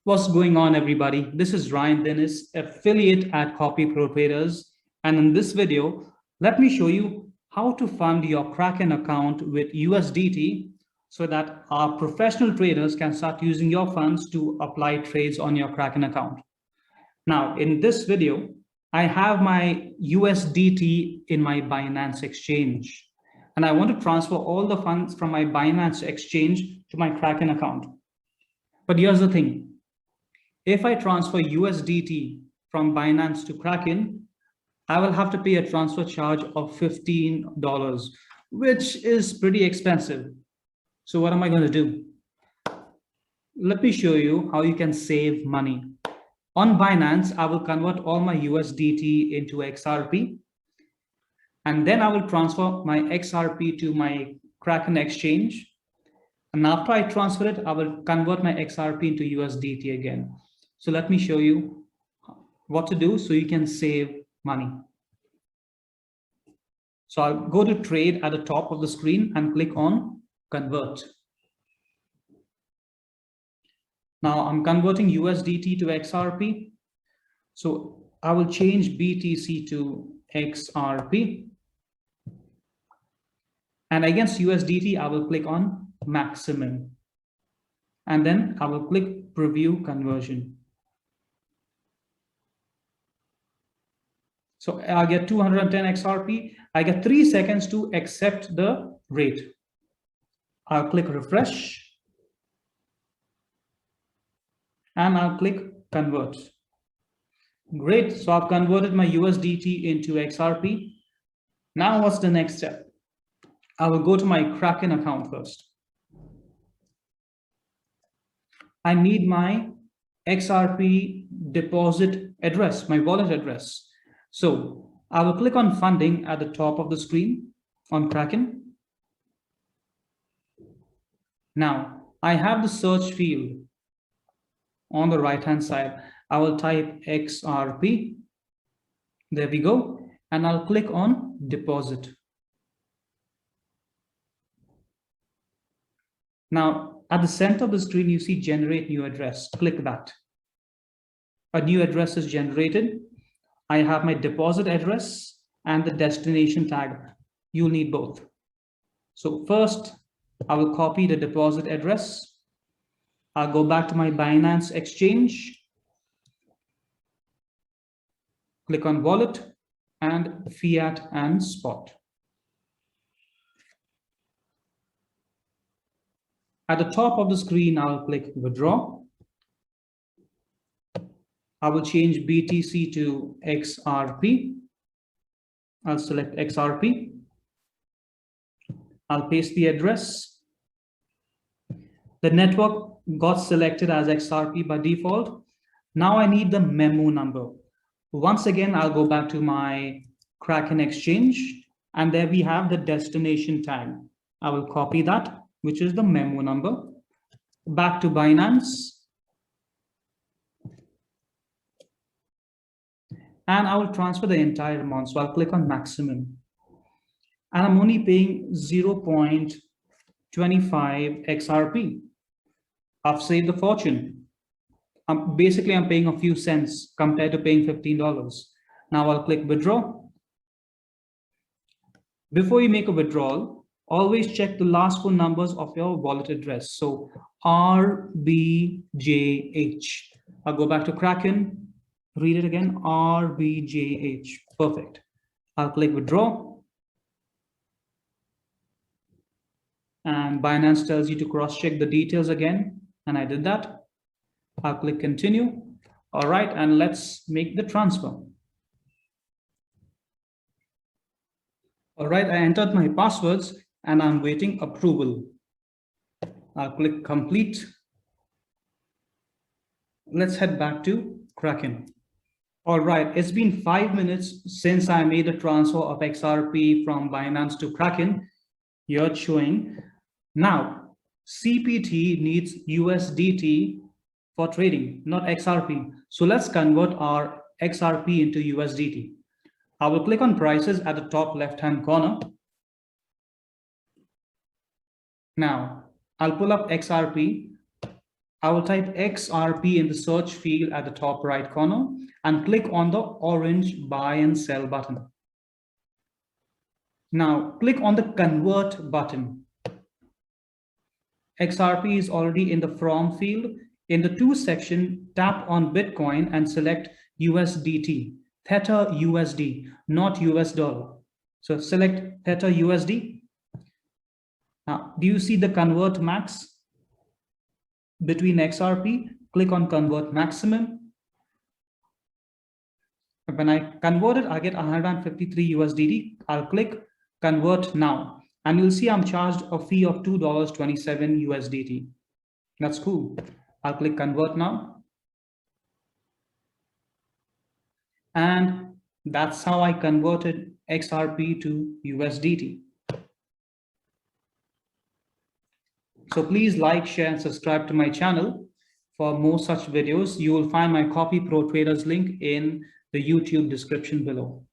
What's going on, everybody? This is Ryan Dennis, affiliate at Copy Pro Traders. And in this video, let me show you how to fund your Kraken account with USDT so that our professional traders can start using your funds to apply trades on your Kraken account. Now, in this video, I have my USDT in my Binance exchange, and I want to transfer all the funds from my Binance exchange to my Kraken account. But here's the thing. If I transfer USDT from Binance to Kraken, I will have to pay a transfer charge of $15, which is pretty expensive. So what am I going to do? Let me show you how you can save money. On Binance, I will convert all my USDT into XRP, and then I will transfer my XRP to my Kraken exchange. And after I transfer it, I will convert my XRP into USDT again. So let me show you what to do so you can save money. So I'll go to trade at the top of the screen and click on convert. Now I'm converting USDT to XRP. So I will change BTC to XRP. And against USDT, I will click on maximum. And then I will click preview conversion. So I get 210 XRP. I get 3 seconds to accept the rate. I'll click refresh. And I'll click convert. Great. So I've converted my USDT into XRP. Now what's the next step? I will go to my Kraken account first. I need my XRP deposit address, my wallet address. So I will click on funding at the top of the screen on Kraken. Now I have the search field on the right hand side. I will type XRP. There we go. And I'll click on deposit. Now at the center of the screen, you see generate new address. Click that. A new address is generated. I have my deposit address and the destination tag. You'll need both. So first, I will copy the deposit address. I'll go back to my Binance exchange. Click on wallet and fiat and spot. At the top of the screen, I'll click withdraw. I will change BTC to XRP. I'll select XRP. I'll paste the address. The network got selected as XRP by default. Now I need the memo number. Once again, I'll go back to my Kraken exchange, and there we have the destination tag. I will copy that, which is the memo number. Back to Binance. And I will transfer the entire amount. So I'll click on maximum. And I'm only paying 0.25 XRP. I've saved a fortune. Basically, I'm paying a few cents compared to paying $15. Now I'll click withdraw. Before you make a withdrawal, always check the last 4 numbers of your wallet address. So RBJH. I'll go back to Kraken. Read it again, RBJH. Perfect. I'll click withdraw. And Binance tells you to cross-check the details again. And I did that. I'll click continue. All right, and let's make the transfer. All right, I entered my passwords and I'm waiting approval. I'll click complete. Let's head back to Kraken. All right, it's been 5 minutes since I made a transfer of XRP from Binance to Kraken. Here it's showing. Now, CPT needs USDT for trading, not XRP. So let's convert our XRP into USDT. I will click on prices at the top left-hand corner. Now, I'll pull up XRP I will type XRP in the search field at the top right corner and click on the orange buy and sell button. Now click on the convert button. XRP is already in the from field. In the to section, tap on Bitcoin and select USDT, Theta USD, not US dollar. So select Theta USD. Now, do you see the convert max between XRP? Click on convert maximum. When I convert it, I get 153 USDT. I'll click convert now. And you'll see I'm charged a fee of $2.27 USDT. That's cool. I'll click convert now. And that's how I converted XRP to USDT. So please like, share, and subscribe to my channel for more such videos. You will find my Copy Pro Traders link in the YouTube description below.